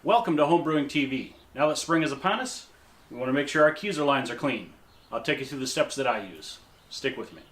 Welcome to Home Brewing TV. Now that spring is upon us, we want to make sure our Keezer lines are clean. I'll take you through the steps that I use. Stick with me.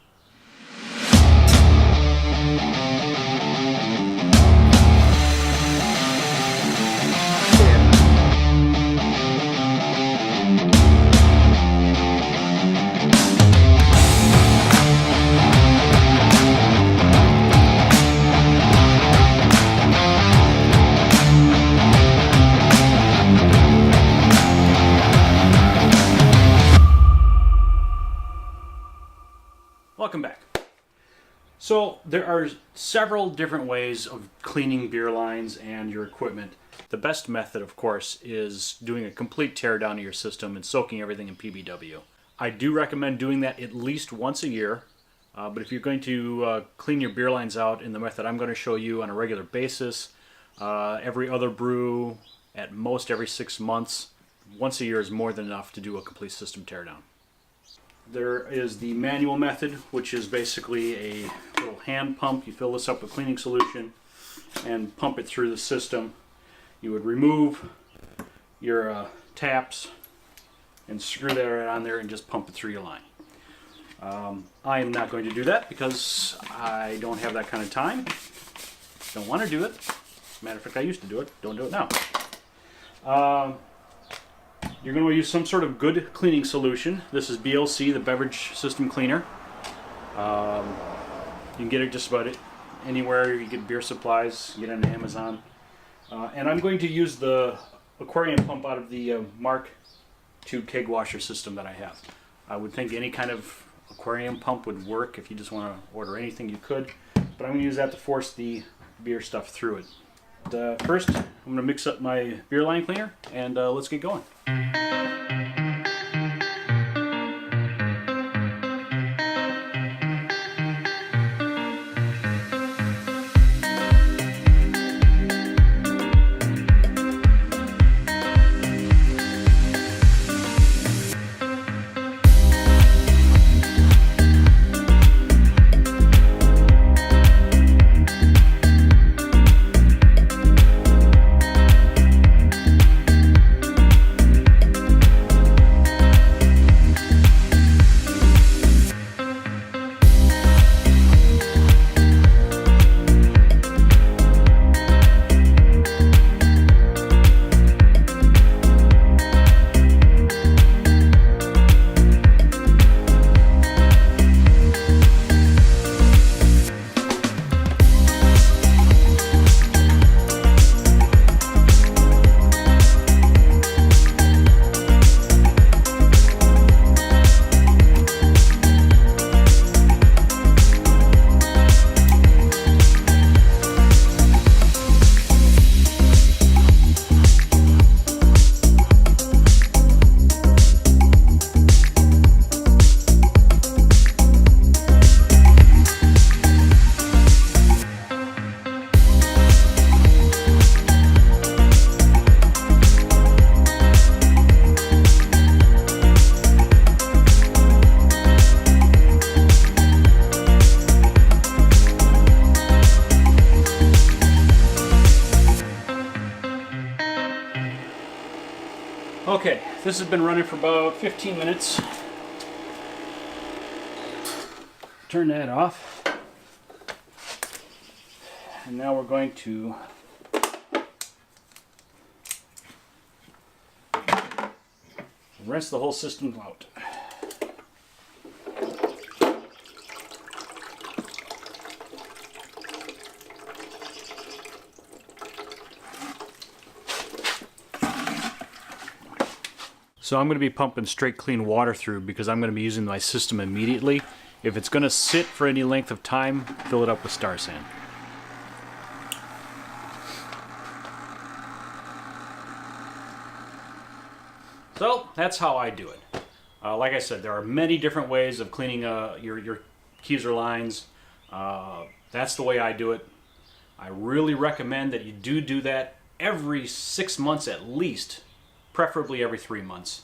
Welcome back. So there are several different ways of cleaning beer lines and your equipment. The best method, of course, is doing a complete tear down of your system and soaking everything in PBW. I do recommend doing that at least once a year, but if you're going to clean your beer lines out in the method I'm going to show you on a regular basis, every other brew, at most every 6 months, once a year is more than enough to do a complete system teardown. There is the manual method, which is basically a little hand pump. You fill this up with cleaning solution and pump it through the system. You would remove your taps and screw that right on there and just pump it through your line. I am not going to do that because I don't have that kind of time. Don't want to do it. Matter of fact, I used to do it. Don't do it now. You're going to use some sort of good cleaning solution. This is BLC, the beverage system cleaner. You can get it just about anywhere. You get beer supplies, you get it on Amazon. And I'm going to use the aquarium pump out of the Mark II keg washer system that I have. I would think any kind of aquarium pump would work. If you just want to order anything, you could. But I'm going to use that to force the beer stuff through it. First, I'm going to mix up my beer line cleaner and let's get going. Okay, this has been running for about 15 minutes. Turn that off. And now we're going to rinse the whole system out. So I'm going to be pumping straight clean water through because I'm going to be using my system immediately. If it's going to sit for any length of time, fill it up with Star Sand. So that's how I do it. Like I said, there are many different ways of cleaning your Keezer lines. That's the way I do it. I really recommend that you do that every 6 months at least. Preferably every 3 months,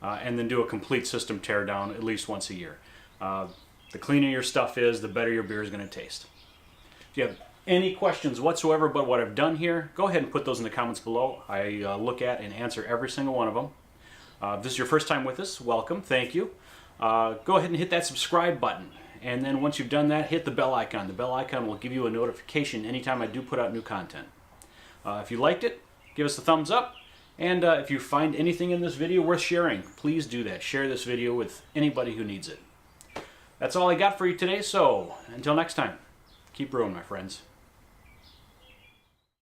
and then do a complete system teardown at least once a year. The cleaner your stuff is, the better your beer is going to taste. If you have any questions whatsoever about what I've done here, go ahead and put those in the comments below. I look at and answer every single one of them. If this is your first time with us, welcome, thank you. Go ahead and hit that subscribe button. And then once you've done that, hit the bell icon. The bell icon will give you a notification anytime I do put out new content. If you liked it, give us a thumbs up. And if you find anything in this video worth sharing, please do that. Share this video with anybody who needs it. That's all I got for you today, so until next time, keep brewing, my friends.